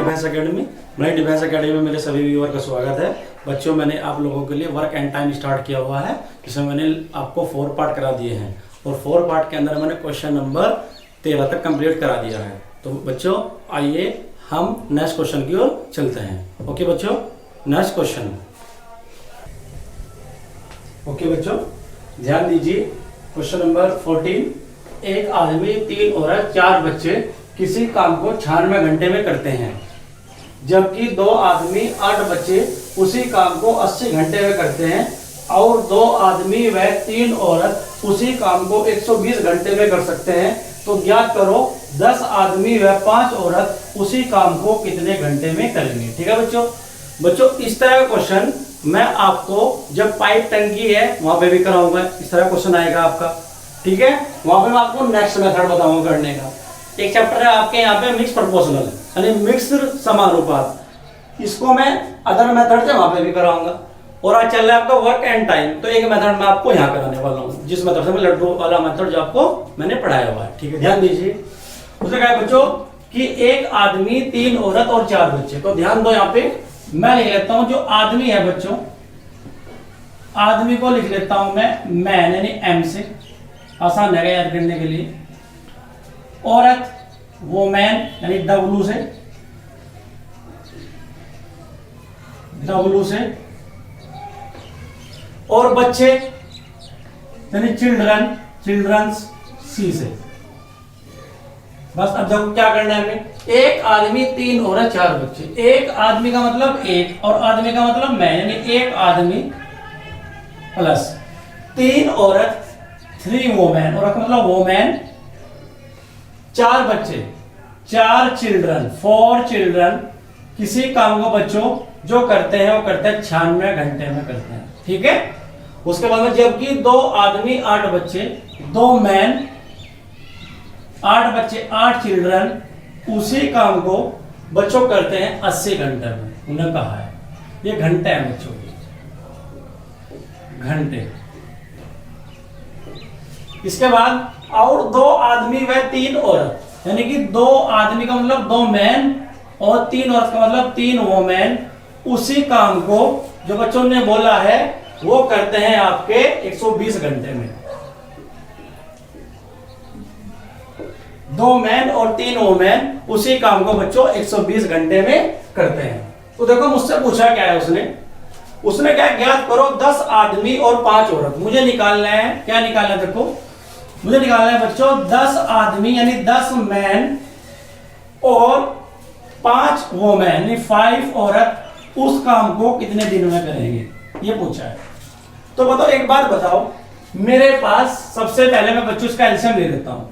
Defence academy. Money defence academy में मेरे सभी व्यूअर का स्वागत है। बच्चों, मैंने आप लोगों के लिए वर्क एंड टाइम स्टार्ट किया हुआ है, जिसमें मैंने आपको 4 पार्ट करा दिए हैं और 4 पार्ट के अंदर मैंने क्वेश्चन नंबर 13 तक कंप्लीट करा दिया है। तो बच्चों आइए हम नेक्स्ट क्वेश्चन की ओर चलते हैं। ओके बच्चों, नेक्स्ट क्वेश्चन। ओके बच्चों, ध्यान दीजिए। Question number 14। एक आदमी, 3 औरत, 4 बच्चे किसी काम को 96 घंटे में करते हैं, जबकि 2 आदमी, 8 बच्चे उसी काम को 80 घंटे में करते हैं और 2 आदमी व 3 औरत उसी काम को 120 घंटे में कर सकते हैं। तो ज्ञात करो 10 आदमी व 5 औरत उसी काम को कितने घंटे में करेंगे। ठीक है बच्चों, इस तरह का क्वेश्चन मैं आपको जब पाइप टंकी है वहां पे भी कराऊंगा। इस तरह क्वेश्चन आएगा आपका। ठीक है, वहां पे मैं आपको नेक्स्ट मेथड बताऊंगा करने का। एक चैप्टर है आपके यहाँ पे मिक्स प्रोपोर्शनल, यानी मिक्स्ड समानुपात। इसको मैं अदर मेथड से वहां पे भी कराऊंगा। और आज चल रहा है आपका वर्क एंड टाइम, तो एक मेथड मैं आपको यहाँ कराने वाला हूँ, जिस मेथड से मैं लड्डू वाला मेथड जो आपको मैंने पढ़ाया हुआ है। ठीक है, ध्यान दीजिए। उसने कहा बच्चों कि एक आदमी, 3 औरत और 4 बच्चे। तो ध्यान दो, यहाँ पे मैं लिख लेता हूं जो आदमी है बच्चों, आदमी को लिख लेता हूं मैं मैन यानी एम से, आसान है याद करने के लिए। औरत वो मैन यानी डब्लू से, और बच्चे यानी चिल्ड्रन, चिल्ड्रंस सी से। बस अब देखो क्या करना है हमें। एक आदमी, 3 औरत, 4 बच्चे। एक आदमी का मतलब एक और आदमी का मतलब मैं, यानी एक आदमी प्लस 3 औरत 3 वोमेन, और मतलब वोमेन 4 बच्चे 4 चिल्ड्रन 4 चिल्ड्रन किसी काम को बच्चों जो करते हैं वो करते हैं 96 घंटे में करते हैं। ठीक है, उसके बाद में जबकि 2 आदमी 8 बच्चे, 2 मैन 8 बच्चे 8 चिल्ड्रन उसी काम को बच्चों करते हैं 80 घंटे में। उन्होंने कहा है ये घंटे हैं बच्चों, घंटे। इसके बाद और 2 आदमी व 3 औरत, यानी कि 2 आदमी का मतलब 2 मैन और 3 औरत का मतलब 3 वोमेन उसी काम को जो बच्चों ने बोला है वो करते हैं आपके 120 घंटे में। 2 मैन और 3 वोमेन उसी काम को बच्चों 120 घंटे में करते हैं। तो देखो मुझसे पूछा क्या है उसने क्या ज्ञात करो 10 आदमी और 5 औरत। मुझे निकालना है, क्या निकालना है देखो, मुझे निकालना है बच्चों 10 आदमी यानी 10 मैन और 5 वोमेन यानी 5 औरत उस काम को कितने दिन में करेंगे, ये पूछा है। तो बताओ, एक बात बताओ, मेरे पास सबसे पहले मैं बच्चों इसका एलसीएम ले लेता हूं।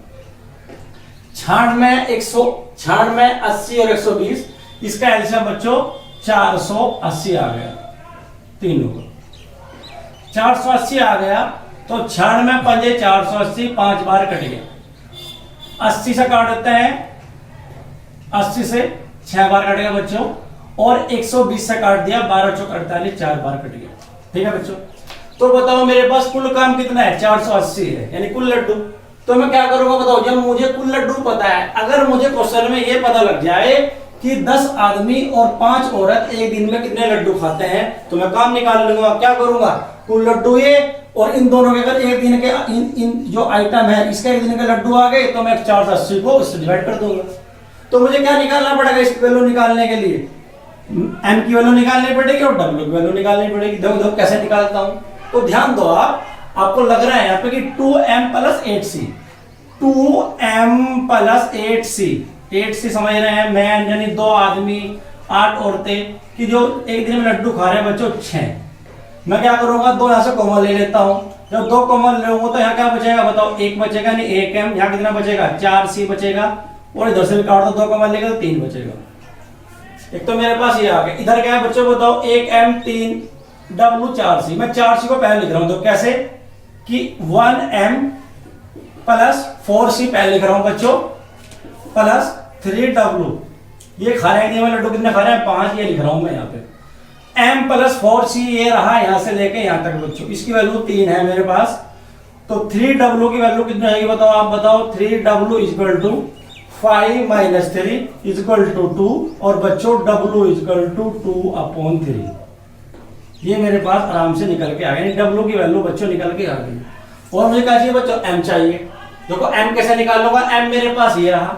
96 80 और 120, इसका एलसीएम बच्चों 480 आ गया। तीनों को 480 आ गया, तो 96 पंजे 480, 5 बार कट गया। 80 से काट देते हैं, 80 से 6 बार कट गया बच्चों, और 120 से काट दिया, 12 चौक 48, 4 बार कट गया। ठीक है बच्चों, तो बताओ मेरे पास कुल काम कितना है, 480 है, यानी कुल लड्डू। तो मैं क्या करूंगा बताओ, जब मुझे कुल लड्डू पता है, अगर मुझे क्वेश्चन में ये पता लग जाए कि 10 आदमी और 5 औरत एक दिन में कितने लड्डू खाते हैं, तो मैं काम निकाल लूंगा। क्या करूंगा, कुल लड्डू ये और इन दोनों के अगर एक दिन के इन जो आइटम है इसके एक दिन के लड्डू आ गए, तो मैं 480 को इससे डिवाइड कर दूंगा। तो मुझे क्या निकालना पड़ेगा इसकी वैल्यू निकालने के लिए, एम की वैल्यू निकालनी पड़ेगी और डब्ल्यू की वैल्यू निकालनी पड़ेगी। देखो कैसे निकालता हूं। तो ध्यान दो, आपको लग रहा है यहाँ पे कि 2m + 8c, 2m + 8c, 8c समझ रहे हैं, मैन यानी 2 आदमी 8 औरतें कि जो एक दिन में लड्डू खा रहे हैं बच्चों 6। मैं क्या करूंगा, 2 यहाँ से कॉमन ले लेता हूं। जब 2 कॉमन लूंगा तो यहाँ क्या बचेगा बताओ, 1 बचेगा, नहीं 1m, यहाँ कितना बचेगा 4c बचेगा, और इधर से भी काट दो 2 कॉमन लेगा तो 3 बचेगा। एक तो मेरे पास ये आ गया। इधर क्या है बच्चों बताओ, 1m 3 W 4c। मैं 4c को पहले लिख रहा हूं, तो कैसे कि 1m + 4c पहले लिख रहा हूं बच्चों, प्लस 3w। ये खा रहे हैं लड्डू, कितने खा रहे हैं 5, ये लिख रहा हूं मैं यहाँ पे। m + 4c ये रहा यहां से लेके यहां तक बच्चों, इसकी वैल्यू 3 है मेरे पास। तो 3w की वैल्यू कितनी आएगी बताओ, आप बताओ। 3w = 5 माइनस 3 इजकल टू 2 और बच्चों W इजकल टू 2/3। ये मेरे पास आराम से निकल के आ गया, W की वैल्यू बच्चों निकल के आ गई। और मुझे क्या चाहिए बच्चों, M चाहिए। देखो M कैसे निकालूंगा, M मेरे पास ये रहा,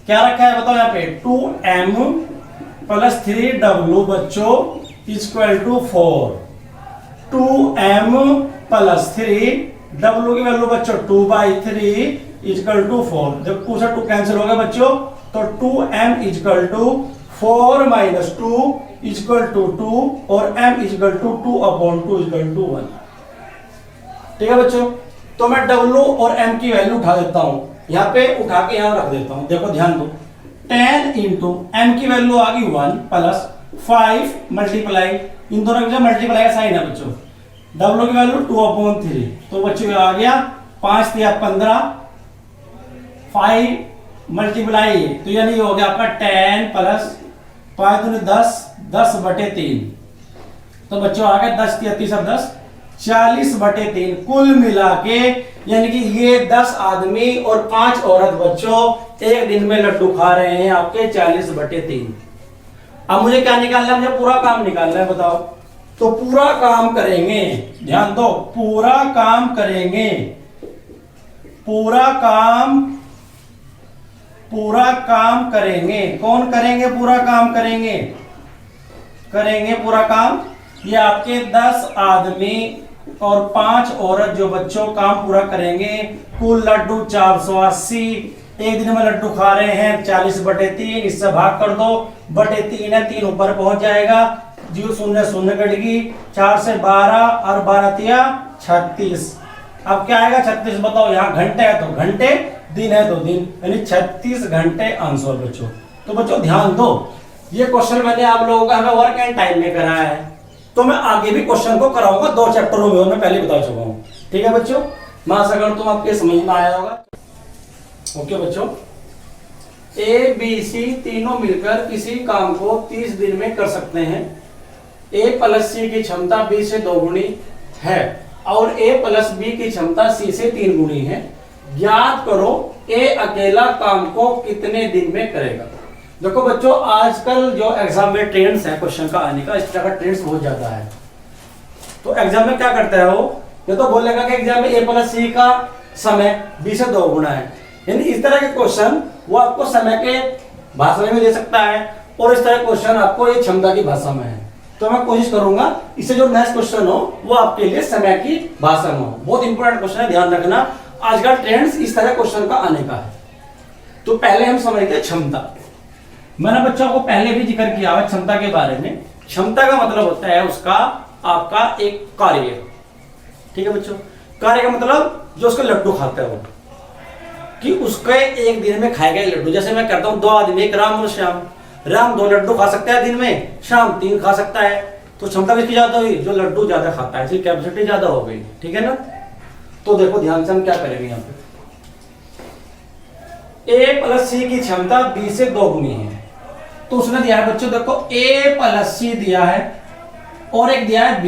क्या रखा है बताओ यहाँ पे 2M प्लस 3W बच्चों is equal to 4। 2M plus 3W की वैल्यू बच्चों 2/3 इजकल टू 4। जब 2 से 2 कैंसिल हो गया बच्चों, तो 2M is equal to 4 minus 2 is equal to 2 और M is equal to 2/2 is equal to 1। ठीक है बच्चों, तो मैं W और M की वैल्यू उठा देता हूं, यहाँ पे उठा के यहाँ रख देता हूं। देखो ध्यान दो, 10 इंटू M की वैल्यू आ गई 1 प्लस 5 मल्टीप्लाई, इन दोनों का मल्टीप्लाई का साइन है बच्चों, W की वैल्यू 2/3। तो बच्चों ये आ गया 5 × 15, 5 मल्टीप्लाई, तो यानी हो गया आपका 10 प्लस 5 दूनी 10, 10/3। तो बच्चों आ गया 10 × 3 10, 40/3। कुल मिला के यानी कि ये 10 आदमी और 5 औरत बच्चों एक दिन में लड्डू खा रहे हैं आपके 40/3। अब मुझे क्या निकालना है, मुझे पूरा काम निकालना है, बताओ। तो पूरा काम करेंगे, ध्यान दो, पूरा काम करेंगे, पूरा काम करेंगे। कौन करेंगे पूरा काम करेंगे पूरा काम, ये आपके 10 आदमी और 5 औरत जो बच्चों काम पूरा करेंगे। कुल लड्डू 480, एक दिन में लड्डू खा रहे हैं 40/3, इससे भाग कर दो, /3 है, 3 ऊपर पहुंच जाएगा, 0 0 0 कट गई, 4 से 12 और 12 × 36। अब क्या आएगा 36, बताओ। यहाँ घंटे है तो घंटे, दिन है तो दिन, यानी 36 घंटे आंसर बच्चों। तो बच्चों ध्यान दो, ये क्वेश्चन मैंने आप लोगों का हमें वर्क एंड टाइम में कराया है, तो मैं आगे भी क्वेश्चन को कराऊंगा 2 चैप्टरों में, और मैं पहले बता चुका हूं। ठीक है बच्चों, मैं आशा करता हूं आपके समझ में आया होगा। ओके बच्चों, A, B, C तीनों मिलकर किसी काम को 30 दिन में कर सकते हैं। A प्लस C की क्षमता B से 2 गुनी है और A प्लस B की क्षमता C से 3 गुनी है। ज्ञात करो A अकेला काम को कितने दिन में करेगा। देखो बच्चों, आजकल जो एग्जाम में ट्रेंड्स है क्वेश्चन का आने का, इस तरह का ट्रेंड्स बहुत ज्यादा है। तो एग्जाम में क्या करता है वो, ये तो बोलेगा कि एग्जाम में A प्लस C का समय B से 2 गुना है, यानी इस तरह के क्वेश्चन वो आपको समय के भाषा में दे सकता है, और इस तरह क्वेश्चन आपको ये क्षमता की भाषा में है। तो मैं कोशिश करूंगा इससे जो नेक्स्ट क्वेश्चन हो वो आपके लिए समय की भाषा में हो। बहुत इंपॉर्टेंट क्वेश्चन है, ध्यान रखना, आजकल ट्रेंड्स इस तरह क्वेश्चन का आने का है। तो पहले हम समझते हैं क्षमता। मैंने बच्चों को पहले भी जिक्र किया है क्षमता के बारे में। क्षमता का मतलब होता है उसका आपका एक कार्य। ठीक है बच्चों, कार्य का मतलब जो उसके लड्डू खाता है वो, कि उसके एक दिन में खाएगा लड्डू। जैसे मैं कहता हूं 2 आदमी, एक राम और श्याम, राम 2 लड्डू खा सकता है दिन में, श्याम 3 खा सकता है। तो क्षमता किसकी ज्यादा हुई, जो लड्डू ज्यादा खाता है, इसकी कैपेसिटी ज्यादा हो गई। ठीक है ना। तो देखो ध्यान से हम क्या करेंगे यहाँ पे, A प्लस C की क्षमता B से 2 गुनी है। तो उसने दिया है बच्चों, देखो A प्लस C दिया है और एक दिया है B।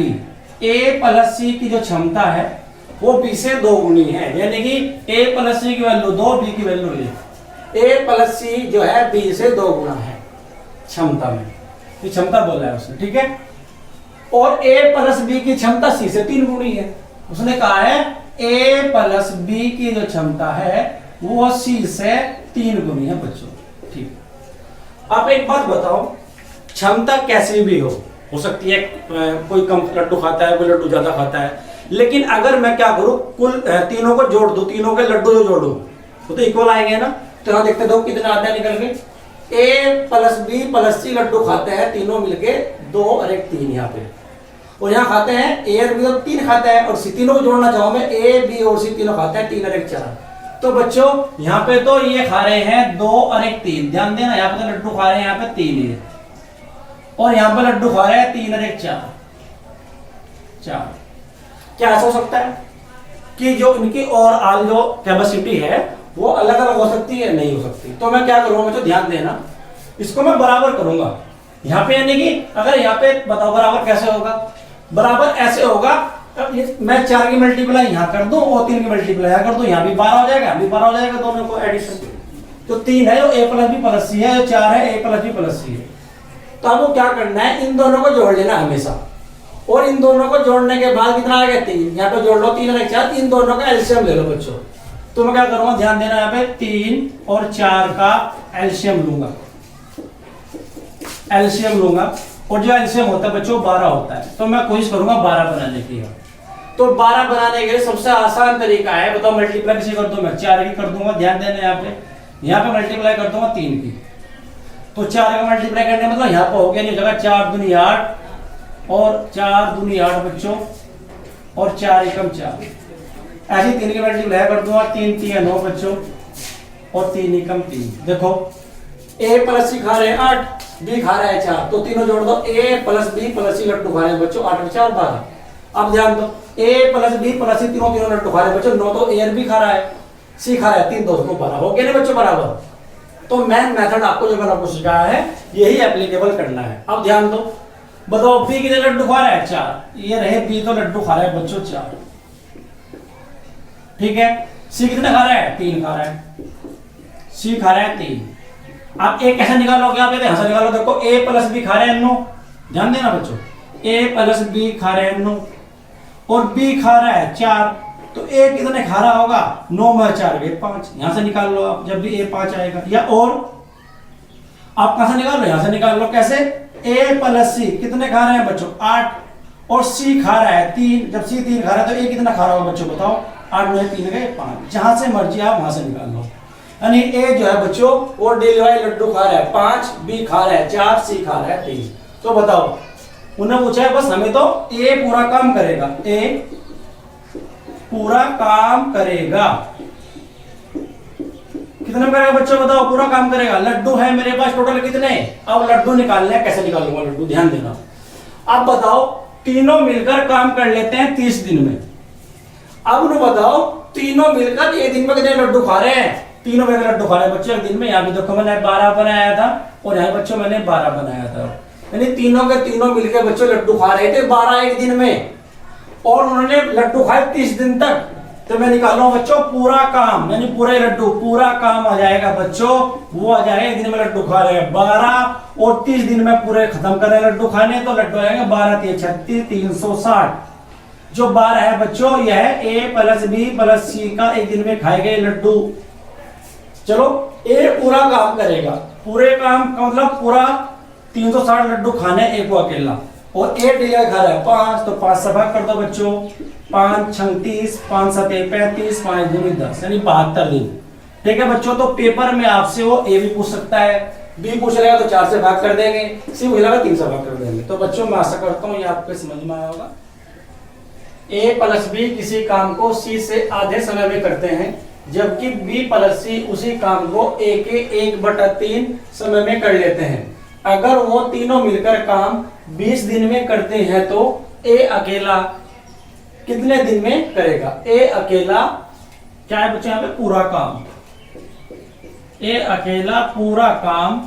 A प्लस C की जो क्षमता है वो B से 2 गुनी है, यानी कि A प्लस C की वैल्यू 2, B की वैल्यू 1। A प्लस C जो है B से 2 गुना है क्षमता में, ये क्षमता बोल रहा है उसने। ठीक है, और A प्लस B की क्षमता C से 3 गुनी है। उसने कहा है A प्लस B की जो क्षमता है वो C से 3 गुनी है बच्चों। ठीक, आप एक बात बताओ, क्षमता कैसी भी हो सकती है, कोई कम लड्डू खाता है, कोई लड्डू ज्यादा खाता है, लेकिन अगर मैं क्या करूं, कुल तीनों को जोड़ दूं, तीनों के लड्डू जो जोड़ूं तो इक्वल आएंगे ना। तो यहां देखते दो कितने आते हैं निकल के। A plus B plus C लड्डू खाते हैं तीनों मिलके 2 और 1 3 यहाँ पे, और यहाँ खाते हैं A और B और 3 खाते हैं, और C तीनों को जोड़ना चाहूं मैं, A B और C तीनों खाते हैं 3 और 1 4। तो बच्चों यहाँ पे तो ये खा रहे हैं 2 और 1 3, ध्यान देना, यहाँ पे तो लड्डू खा रहे हैं यहाँ पे 3 है, और यहाँ पे लड्डू खा रहे हैं 3 और 1 4। क्या ऐसा हो सकता है कि जो इनकी और आल जो कैपेसिटी है वो अलग अलग हो सकती है? नहीं हो सकती। तो मैं क्या करूंगा बच्चों, ध्यान देना, इसको मैं बराबर करूंगा यहाँ पे, यानी कि अगर यहाँ पे बताओ बराबर कैसे होगा, बराबर ऐसे होगा, मैं 4 की मल्टीप्लाई यहाँ कर दूं और 3 की मल्टीप्लाई यहाँ कर दूं, यहाँ भी 12 हो जाएगा, यहाँ भी 12 हो जाएगा, दोनों को एडिशन। जो 3 है वो a प्लस बी प्लस सी है, जो 4 है a प्लस बी प्लस सी है। तो आपको क्या करना है, इन दोनों को जोड़ लेना हमेशा, और इन दोनों को जोड़ने के बाद कितना आएगा 3, यहाँ पे जोड़ लो 3 और 4, इन दोनों का एलसीएम ले लो बच्चों। तो मैं क्या करूंगा, ध्यान देना, यहाँ पे 3 और 4 का एलसीएम लूंगा, एलसीएम लूंगा, और जो एलसीएम होता है बच्चों 12 होता है। तो मैं कोशिश करूंगा 12 बनाने की। तो 12 बनाने के लिए सबसे आसान तरीका है, बताओ मल्टीप्लाई किसे कर दूं मैं, 4 की कर दूंगा, ध्यान देना यहाँ पे मल्टीप्लाई कर दूंगा 3 की। तो 4 का मल्टीप्लाई करने मतलब यहाँ पे हो गया, नहीं हो जाएगा 4 दूनी 8 और 4 दूनी 8 बच्चों, और 4 एकम 4, ऐसे 3 की मल्टीप्लाई कर दूंगा, 3 3 9 बच्चों, और 3 एकम 3। देखो a प्लस सी खा रहे हैं 8, b खा रहा है 4, तो तीनों जोड़ दो, a प्लस b प्लस सी लड्डू खा रहे हैं बच्चों, 8 और 4 12। अब ध्यान दो, a प्लस b प्लस सी तीनों लड्डू खा रहे हैं बच्चों, 9 तो a और b खा रहा है, c खा रहा है 3, 2 को 12 हो गया ना बच्चों बराबर। तो मैन मेथड आपको जो मैंने आपको सिखाया है यही एप्लीकेबल करना है। अब ध्यान दो, बताओ b कितने लड्डू खा रहा है 4, ये रहे b तो लड्डू खा रहा है बच्चों 4, ठीक है। c कितने खा रहा है 3 खा रहा है, c खा रहा है 3। आप a कैसे निकालोगे, आप यहां से निकालो, देखो a प्लस b खा रहे हैं 9, ध्यान देना बच्चों, a प्लस b खा रहे हैं 9 और b खा रहा है 4, तो a कितने खा रहा होगा, 9 में 4 गए 5, यहां से निकाल लो आप, जब भी a 5 आएगा। या और आप कहां से निकाल लो, यहां से निकाल लो, कैसे, a प्लस c कितने खा रहे हैं बच्चों 8, और c खा रहा है 3, जब c 3 खा रहा है तो a कितना खा रहा होगा बच्चों, बताओ, 8 में 3 गए 5, जहां से मर्जी आप वहां से निकाल लो। यानी a जो है बच्चों वो डिलीवाई लड्डू खा रहा है 5, b खा रहा है 4, c खा रहा है 3। तो बताओ, उन्हें पूछा है बस हमें तो a पूरा काम करेगा, a पूरा काम करेगा, कितने में करेगा बच्चों, बताओ, पूरा काम करेगा। लड्डू है मेरे पास टोटल कितने, अब लड्डू निकालने हैं, कैसे निकालूंगा लड्डू, ध्यान देना। अब बताओ, तीनों मिलकर काम कर लेते हैं 30 दिन में। अब उन्हें बताओ, तीनों मिलकर एक दिन में कितने लड्डू खा रहे हैं, तीनों मिलकर लड्डू खा रहे हैं बच्चों एक दिन में। यहाँ भी देखो मैंने 12 बनाया था, और यहाँ बच्चों मैंने 12 बनाया था, यानी तीनों के तीनों मिलकर बच्चों लड्डू खा रहे थे 12 एक दिन में, और उन्होंने लड्डू खाए 30 दिन तक। तो मैं निकालूं बच्चों पूरा काम, यानी पूरे लड्डू, पूरा काम आ जाएगा बच्चों, वो आ जाएगा एक दिन में लड्डू खा रहे हैं 12, और 30 दिन में पूरे खत्म कर रहे हैं लड्डू खाने, तो लड्डू आएंगे 12 3 36 360। जो 12 है बच्चों यह है a plus b plus c का एक दिन में खाए गए लड्डू। चलो a पूरा काम करेगा, पूरे काम का मतलब पूरा 360 लड्डू खाने एक को अकेला, और a डिले खा रहा है 5, तो 5 से भाग कर दो बच्चों, 5 36 5 7 35 5 दूनी 10, यानी 72 दिन, ठीक है बच्चों। तो पेपर में आपसे वो a भी पूछ सकता है, b पूछ लेगा तो 4 से भाग कर देंगे, c पूछ लेगा 3 से भाग कर देंगे। तो बच्चों मैं आशा करता हूँ ये आपको समझ में आया होगा। a प्लस b किसी काम को c से आधे समय में करते हैं, जबकि b प्लस c उसी काम को a के 1/3 समय में कर लेते हैं। अगर वो तीनों मिलकर काम 20 दिन में करते हैं तो a अकेला कितने दिन में करेगा। a अकेला क्या है बच्चों, यहाँ पे पूरा काम, a अकेला पूरा काम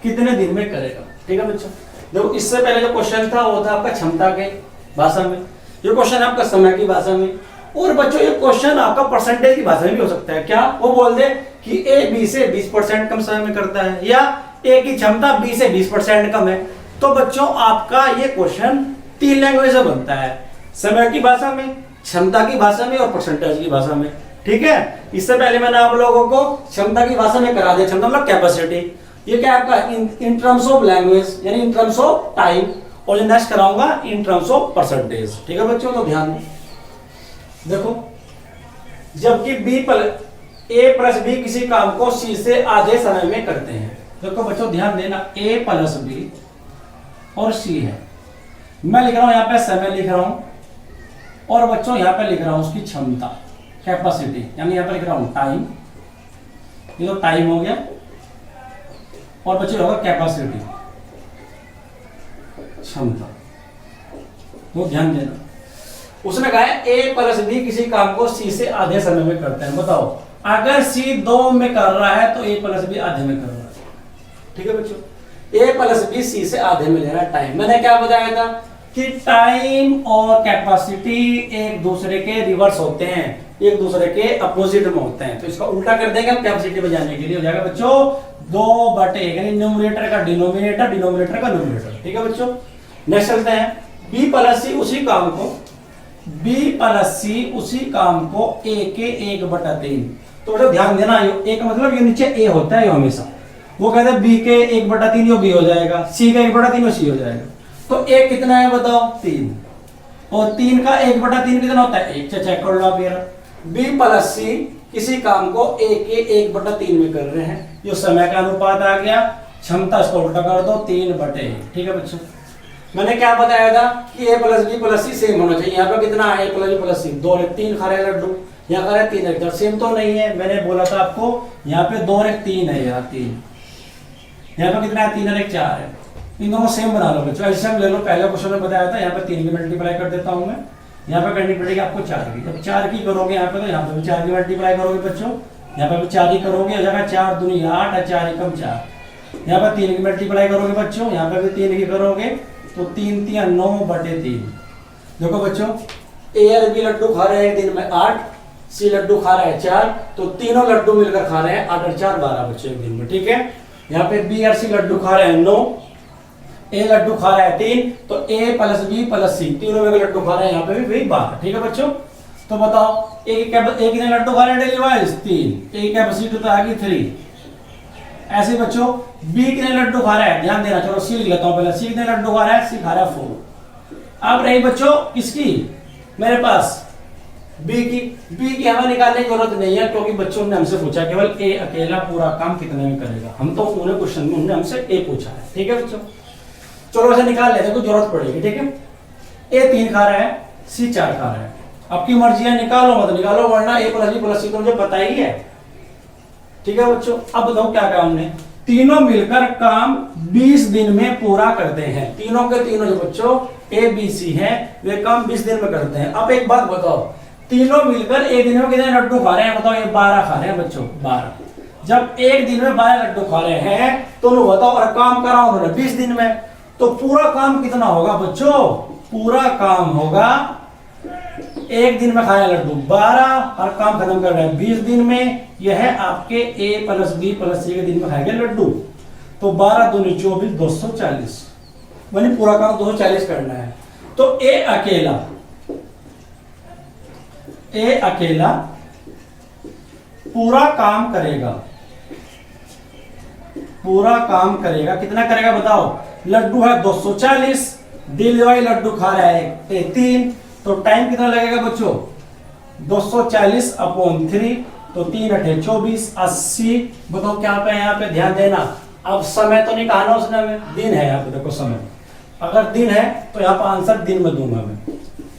कितने दिन में करेगा, ठीक है बच्चों। देखो इससे पहले जो क्वेश्चन था वो था आपका क्षमता के भाषा में, ये क्वेश्चन आपका समय की भाषा में, और बच्चों ये क्वेश्चन आपका परसेंटेज की भाषा में भी हो सकता है। क्या वो बोल दे कि a b से 20% कम समय में करता है, या a की क्षमता b से 20% कम है, तो बच्चों आपका ये क्वेश्चन 3 लैंग्वेज में बनता है, समय की भाषा में, क्षमता की भाषा में, और परसेंटेज की भाषा में, ठीक है। इससे पहले मैंने आप लोगों को क्षमता की भाषा में करा दिया, क्षमता मतलब कैपेसिटी, ये क्या आपका इन टर्म्स ऑफ लैंग्वेज यानी इन टर्म्स ऑफ टाइम, और जो नेक्स्ट कराऊंगा इन टर्म्स ऑफ परसेंटेज, ठीक है बच्चों। तो ध्यान देखो, जबकि a प्लस b किसी काम को c से आधे समय में करते हैं। देखो बच्चों ध्यान देना, a प्लस b और c है, मैं लिख रहा हूं यहाँ पे समय लिख रहा हूं, और बच्चों यहाँ पे लिख रहा हूं उसकी क्षमता कैपेसिटी, यानी यहाँ पे लिख रहा हूं टाइम, ये तो टाइम हो गया, और बच्चों होगा कैपेसिटी क्षमता। तो ध्यान देना, उसने कहा है a प्लस b किसी काम को c से आधे समय में करते हैं। बताओ अगर c 2 में कर रहा है तो a प्लस b आधे में कर रहा है, ठीक है बच्चों। a प्लस b c से आधे में लेना टाइम, मैंने क्या बताया था कि टाइम और कैपेसिटी एक दूसरे के रिवर्स होते हैं, एक दूसरे के अपोजिट में होते हैं। तो इसका उल्टा कर देंगे हम कैपेसिटी बजाने के लिए, हो जाएगा बच्चों 2/1 यानी न्यूमरेटर का डिनोमिनेटर, डिनोमिनेटर का न्यूमरेटर। ठीक है बच्चों, नेक्स्ट चलते हैं। b प्लस सी उसी काम को, b प्लस सी उसी काम को a के 1/3। तो बेटा ध्यान देना, a का मतलब ये नीचे a होता है, ये हमेशा वो कहते हैं b के 1/3 यो b हो जाएगा, c का 1/3 यो c हो जाएगा। तो a कितना है बताओ 3, और 3 का 1/3 कितना होता है 1। चेक कर लो आप यार, b प्लस सी किसी काम को a के 1/3 में कर रहे हैं, ये समय का अनुपात आ गया, क्षमता इसको उल्टा कर दो 3/1। ठीक है बच्चों, मैंने क्या बताया था कि a plus b plus C same होना चाहिए। यहाँ पे कितना है a plus b plus C 2 और 3 खा रहे लड्डू, यहाँ खा रहे 3 एक, सेम तो नहीं है। मैंने बोला था आपको यहाँ पे 2 और 1 3 है, यहाँ 3, यहाँ पे कितना है 3 और 1 4 है। इन दोनों सेम बना लो बच्चों, ऐसे हम ले लो। पहले क्वेश्चन में बताया था, यहाँ पे 3 की मल्टीप्लाई कर देता हूँ मैं, यहाँ पे करनी पड़ेगी आपको 4 की। जब 4 की करोगे यहाँ पे, तो यहाँ पे भी 4 की मल्टीप्लाई करोगे बच्चों, यहाँ पे भी 4 की करोगे, हो जाएगा 4 दूनी 8 और 4 एकम 4। यहाँ पे 3 की मल्टीप्लाई करोगे बच्चों, यहाँ पे भी 3 की करोगे, तो 3 3 9/3। देखो बच्चों, ए और बी लड्डू खा रहे हैं एक दिन में 8, सी लड्डू खा रहा है 4, तो तीनों लड्डू मिलकर खा रहे हैं 8 और 4 12 बच्चों एक दिन में। ठीक है, यहाँ पे बी और सी लड्डू खा रहे हैं 9, ए लड्डू खा रहा है 3, तो ए प्लस बी प्लस सी तीनों में लड्डू खा रहे हैं यहाँ पे भी 12। ठीक है बच्चों, तो बताओ एक कितने लड्डू खा रहे हैं डेली वाइज 3, ए कैपेसिटी तो आ गई 3। ऐसे बच्चों बी कितने लड्डू खा रहा है, ध्यान देना, चलो सी लिख लेता हूँ पहले, सी कितने लड्डू खा रहा है, सी खा रहा है 4। अब रही बच्चों किसकी, मेरे पास बी की। बी की हमें निकालने की जरूरत नहीं है, क्योंकि बच्चों ने हमसे पूछा केवल ए अकेला पूरा काम कितने में करेगा, हम तो उन्हें क्वेश्चन में उन्होंने हमसे ए पूछा है। ठीक है बच्चों, चलो ऐसे निकाल लेते हैं, कोई जरूरत पड़ेगी। ठीक है, ए 3 खा रहा है, सी 4 खा रहा है, आपकी मर्जी है, निकालो मत निकालो, वरना ए प्लस बी प्लस सी तो मुझे पता ही है। ठीक है बच्चों, अब बताओ क्या कहा हमने, तीनों मिलकर काम 20 दिन में पूरा करते हैं। तीनों के तीनों जो बच्चों ए बी सी है, वे काम 20 दिन में करते हैं। अब एक बात बताओ, तीनों मिलकर एक दिन में कितने लड्डू खा रहे हैं बताओ, ये 12 खा रहे हैं बच्चों 12। जब एक दिन में 12 लड्डू खा रहे हैं, तो बताओ, और काम करा उन्होंने 20 दिन में, तो पूरा काम कितना होगा बच्चों, पूरा काम होगा एक दिन में खाया लड्डू 12 और काम खत्म कर रहे हैं 20 दिन में। यह है आपके ए प्लस बी प्लस सी के दिन में खाएंगे लड्डू, तो 12 दूनी 24 240, यानी पूरा काम 240 करना है। तो ए अकेला पूरा काम करेगा, कितना करेगा बताओ, लड्डू है 240, दिल वाली लड्डू खा रहा है 3, तो टाइम कितना लगेगा बच्चों 240/3, तो 3 8 24 80। बताओ क्या पे यहाँ पे ध्यान देना, अब समय तो नहीं कहा उसने हमें, दिन है यहाँ पे, देखो समय अगर दिन है तो यहाँ पर आंसर दिन में दूंगा मैं,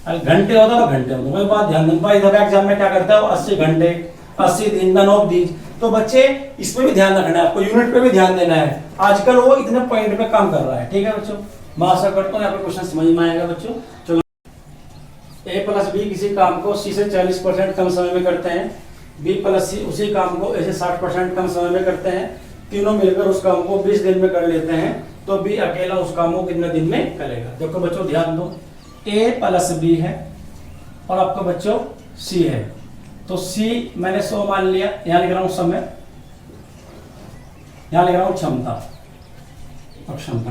अगर घंटे होता तो घंटे में दूंगा। बात ध्यान देना, इधर एग्जाम में क्या करता है 80 घंटे 80 दिन नन ऑफ दीज, तो बच्चे इसमें भी ध्यान रखना है आपको, यूनिट पे भी ध्यान देना है। आजकल वो इतने पॉइंट पे काम कर रहा है। ठीक है बच्चों, मैं आशा करता हूँ यहाँ पे क्वेश्चन समझ में आएगा बच्चों। चलो, ए प्लस बी किसी काम को सी से 40% कम समय में करते हैं, बी प्लस सी उसी काम को ए से 60% कम समय में करते हैं, तीनों मिलकर उस काम को 20 दिन में कर लेते हैं, तो बी अकेला उस काम को कितने दिन में करेगा। देखो बच्चों ध्यान दो, ए प्लस बी है और आपका बच्चों सी है, तो सी मैंने 100 मान लिया, यहां लिख रहा हूं समय, यहां लिख रहा हूं क्षमता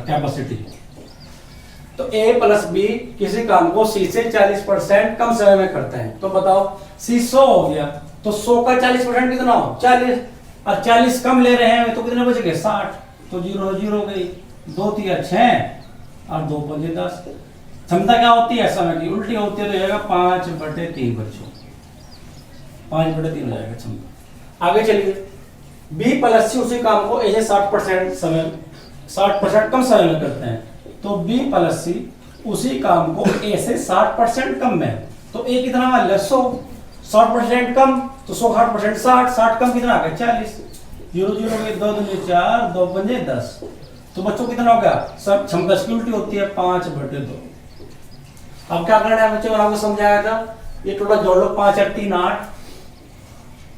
कैपेसिटी। तो ए प्लस बी किसी काम को सी से 40% कम समय में करते हैं, तो बताओ सी 100 हो गया, तो 100 का 40% कितना हो 40, और 40 कम ले रहे हैं तो कितने बच गए 60, तो 0 0 गई, 2 3 6 और 2 5 10। क्षमता क्या होती है समय की उल्टी होती है, तो जाएगा 5/3 बच्चों, 5/3 हो जाएगा क्षमता। आगे चलिए, बी प्लस सी उसी काम को ए से 60% कम समय में करते हैं, तो बी प्लस सी उसी काम को ए से 60% कम में, तो ए कितना मान लिया 100, 60% कम तो 100 60% 60 कम कितना आ गया 40, 0 0 गए, 2 2 4 2 5 10, तो बच्चों कितना हो गया, सब क्षमता की उल्टी होती है 5/2। अब क्या करना है बच्चों, आपको समझाया था, ये टोटल जोड़ लो, 5 8 3 8,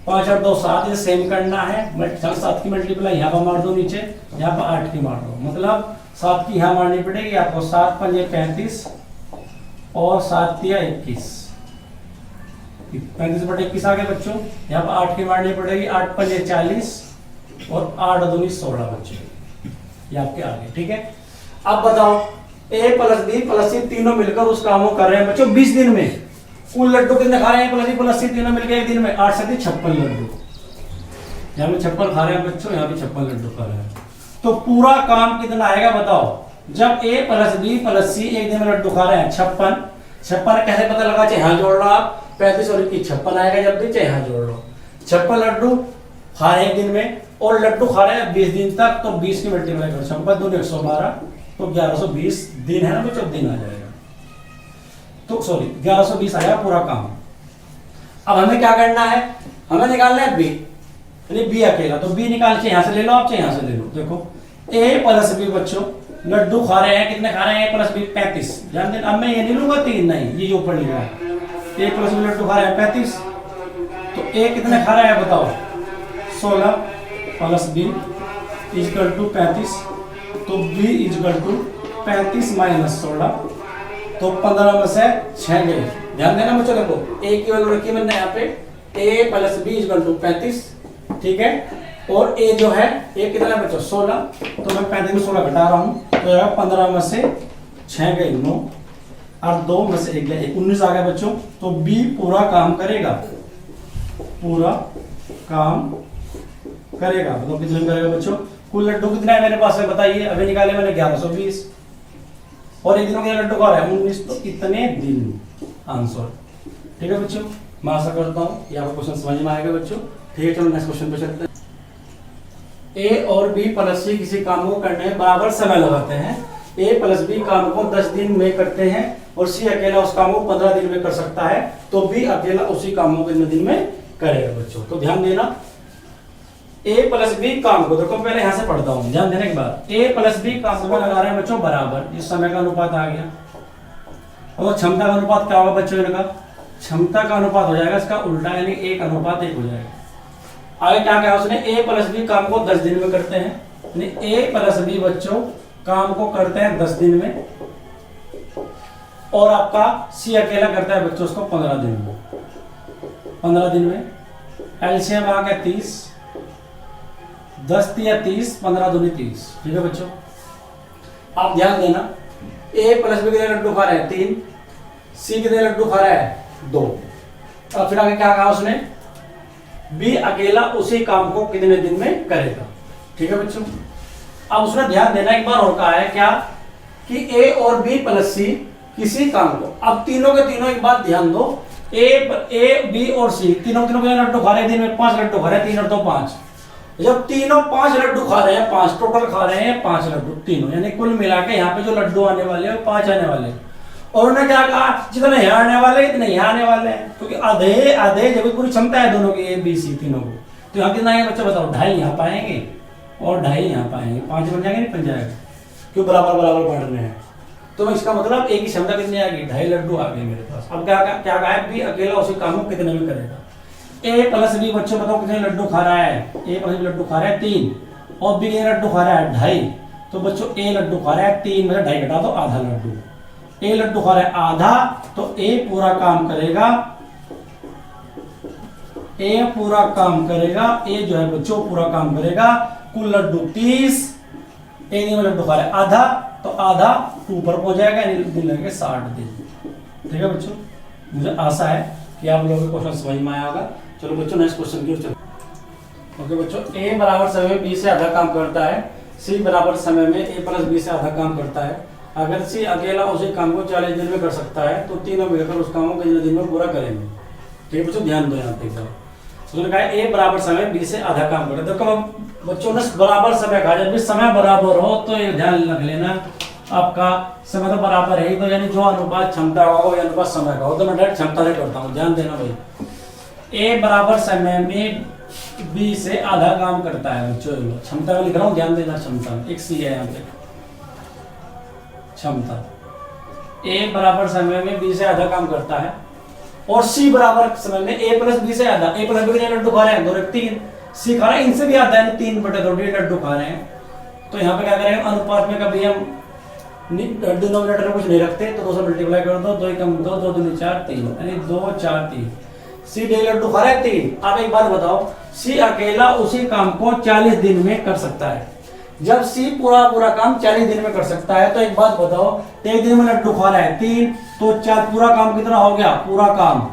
5 8 2 7, ये सेम करना है, 7 की मल्टीप्लाई यहाँ पर मार दो, नीचे यहाँ पर 8 की मार दो, मतलब 7 की यहाँ मारनी पड़ेगी आपको, 7 5 35 और 7×21, 35/21 आ गए बच्चों। यहाँ पर 8 की मारनी पड़ेगी, 8×5 = 40 और 8×2 = 16 बच्चों, ये आपके आगे। ठीक है, अब बताओ A + B + C तीनों मिलकर उस काम को कर रहे हैं बच्चों 20 दिन में। कुल लड्डू कितने खा रहे हैं A + B + C तीनों मिलकर एक दिन में? 8 × 7 = 56 लड्डू। यहाँ पे 56 खा रहे हैं बच्चों, यहाँ पे 56 लड्डू खा रहे हैं। तो पूरा काम कितना आएगा बताओ? जब A + B + C एक दिन में लड्डू खा रहे हैं 56 कैसे पता लगा? चाहे यहाँ जोड़ लो आप, 35 और 21 56 आएगा जब भी, चाहे यहाँ जोड़ लो। 56 लड्डू खा रहे हैं एक दिन में, और लड्डू खा रहे हैं 20 दिन तक, तो 20 की मल्टीप्लाई करो, 56 दूनी 112, तो 1120 दिन है ना बच्चों, दिन आ जाएगा। तो सॉरी 1120 आया पूरा काम। अब हमें क्या करना है? हमें निकालना है बी, यानी बी अकेला। तो बी निकाल के यहाँ से ले लो आप, चाहे यहाँ से ले लो। देखो A + B बच्चों लड्डू खा रहे हैं, कितने खा रहे हैं A + B? 35। ध्यान देना, अब मैं ये नहीं लूंगा 3, नहीं, ये जो ऊपर लिखा है A + B लड्डू खा रहे हैं 35। तो A कितने खा रहा है बताओ? 16 + B = 35। तो B = 35 - 16, तो 15 में से 6 गए। ध्यान देना बच्चों, देखो A की वैल्यू रखी मैंने यहाँ पे, A + B = 35। ठीक है, और A जो है A कितना बच्चों? 16, तो मैं 35 में 16 घटा रहा हूँ, तो 15 में से 6 गए 9, और 2 में से 1 गए 19 आ गया बच्चों। तो B पूरा काम करेगा, पूरा काम करेगा। मतलब कितने में करेगा बच्चों? कुल लड्डू कितना है मेरे पास है बताइए? अभी निकाले मैंने 1120, और एक दिन के लड्डू खा रहा है 19, तो कितने दिन? आंसर। ठीक है बच्चों, मैं आशा करता हूँ ये आपको क्वेश्चन समझ में आएगा बच्चों। ठीक है, चलो नेक्स्ट क्वेश्चन पे चलते हैं। A और B + C किसी काम को करने में बराबर समय लगाते हैं। A + B काम को 10 दिन में करते हैं, और C अकेला उस काम को 15 दिन में कर सकता है, तो B अकेला उसी काम को कितने दिन में करेगा बच्चों? तो ध्यान देना, A + B काम को, देखो पहले यहाँ से पढ़ता हूँ, ध्यान देने के बाद A + B काम को लगा रहे हैं बच्चों बराबर। इस समय का अनुपात आ गया, और क्षमता का अनुपात क्या होगा बच्चों? इनका क्षमता का अनुपात हो जाएगा इसका उल्टा, यानी 1:1 हो जाएगा। आगे क्या कहा उसने? A + B काम को 10 दिन में करते हैं, यानी A + B बच्चों काम को करते हैं 10 दिन में, और आपका C अकेला करता है बच्चों उसको 15 दिन में। 15 दिन में एलसीएम आ गया 30, 10 × 30, 15×2 = 30। ठीक है बच्चों, आप ध्यान देना, A + B कितने लड्डू खा रहे हैं? 3। C कितने लड्डू खा रहा है? 2। और फिर आगे क्या कहा उसने? B अकेला उसी काम को कितने दिन में करेगा। ठीक है बच्चों, अब उसने ध्यान देना एक बार और कहा है क्या, कि A और B + C किसी काम को, अब तीनों के तीनों एक बात ध्यान दो, A, B और C तीनों के लड्डू खा रहे हैं दिन में, 5 लड्डू खा रहे हैं, 3 और 2 5। जब तीनों 5 लड्डू खा रहे हैं, 5 टोटल खा रहे हैं 5 लड्डू तीनों, यानी कुल मिला के यहाँ पे जो लड्डू आने वाले हैं 5 आने वाले हैं। और उन्होंने क्या कहा, जितने यहाँ आने वाले हैं इतने यहाँ आने वाले हैं, क्योंकि आधे आधे जब पूरी क्षमता है दोनों की, A B C तीनों को। तो यहाँ कितना है बच्चे बताओ? 2.5 यहाँ पाएंगे और 2.5 यहाँ पाएंगे, 5 बन जाएंगे, नहीं बन जाएगा, क्यों बराबर बराबर बढ़ रहे हैं। तो इसका मतलब एक ही क्षमता कितनी आएगी? 2.5 लड्डू आ गए मेरे पास। अब क्या कहा है? B अकेला उसी काम को कितने में करेगा। A + B बच्चों बताओ कितने लड्डू खा रहा है? A + B लड्डू खा रहा है 3, और B कितने लड्डू खा रहा है? 2.5। तो बच्चों A लड्डू खा रहा है 3 में से 2.5 घटा दो, आधा लड्डू। A लड्डू खा रहा है आधा, तो A पूरा काम करेगा, A पूरा काम करेगा, A जो है बच्चों पूरा काम करेगा। कुल लड्डू 30, A में लड्डू खा रहा है आधा, तो आधा ऊपर पहुंच जाएगा, दिन लगेगा 60 दिन। ठीक है बच्चों, मुझे आशा है कि आप लोगों को क्वेश्चन समझ में आया होगा। चलो बच्चों नेक्स्ट क्वेश्चन की ओर चलो। ओके बच्चों, A बराबर समय में B से आधा काम करता है, C बराबर समय में A + B से आधा काम करता है। अगर C अकेला उसी काम को 40 दिन में कर सकता है, तो तीनों मिलकर उस काम को कितने दिन में पूरा करेंगे। ठीक है बच्चों, ध्यान दो यहाँ पे। तो कहा A बराबर समय B से आधा काम करता है। देखो बच्चों ने बराबर समय कहा, जब भी समय बराबर हो तो ये ध्यान रख लेना, आपका समय तो बराबर है ही, तो यानी जो अनुपात क्षमता का हो वही अनुपात समय का हो। तो मैं डायरेक्ट क्षमता से करता हूँ, ध्यान देना भाई। A बराबर समय में B से आधा काम करता है बच्चों, क्षमता में लिख रहा हूँ, ध्यान देना, क्षमता में एक C है यहाँ पे, क्षमता। A बराबर समय में B से आधा काम करता है, और C बराबर समय में A + B से आधा। A + B के लड्डू खा रहे हैं 2 और 3, C खा रहा है इनसे भी आता है, 3/2 लड्डू खा रहे हैं। तो यहाँ पे क्या करेंगे, अनुपात में कभी हम डिनोमिनेटर में कुछ नहीं रखते तो 2 से मल्टीप्लाई कर दो, 2 कम 2, 2 दूनी 4, 3 यानी 2 4 3। सी डेली लड्डू खा रहा है 3। आप एक बात बताओ, सी अकेला उसी काम को 40 दिन में कर सकता है। जब सी पूरा काम 40 दिन में कर सकता है तो एक बात बताओ, एक दिन में लड्डू खा रहा है 3 तो 4 पूरा काम कितना हो गया? पूरा काम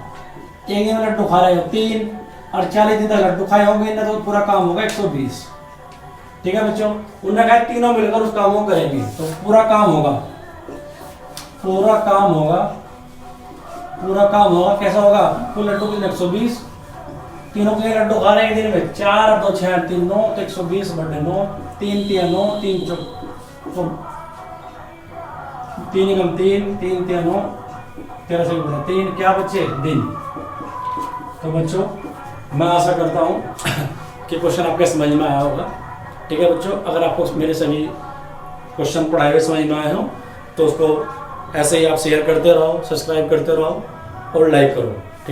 एक दिन में लड्डू खा रहे हो 3 और 40 दिन तक लड्डू खाए होंगे ना, तो पूरा काम होगा 120। ठीक है बच्चों, उन्होंने कहा तीनों मिलकर उस काम को करेंगे तो पूरा काम होगा कैसा होगा? कुल लड्डू कितने? 120। तीनों के लड्डू खा रहे हैं एक दिन में 4 और 2 6 3 9 तो 120 बटे 9, 3 3 9 3 3 कम 3 3 3 9 13 से बटे 3 क्या बच्चे? दिन। तो बच्चों मैं आशा करता हूँ कि क्वेश्चन आपके समझ में आया होगा। ठीक है बच्चों, अगर आपको मेरे सभी क्वेश्चन पढ़ाए हुए समझ में आए हो तो उसको ऐसे ही आप शेयर करते रहो, सब्सक्राइब करते रहो और लाइक करो।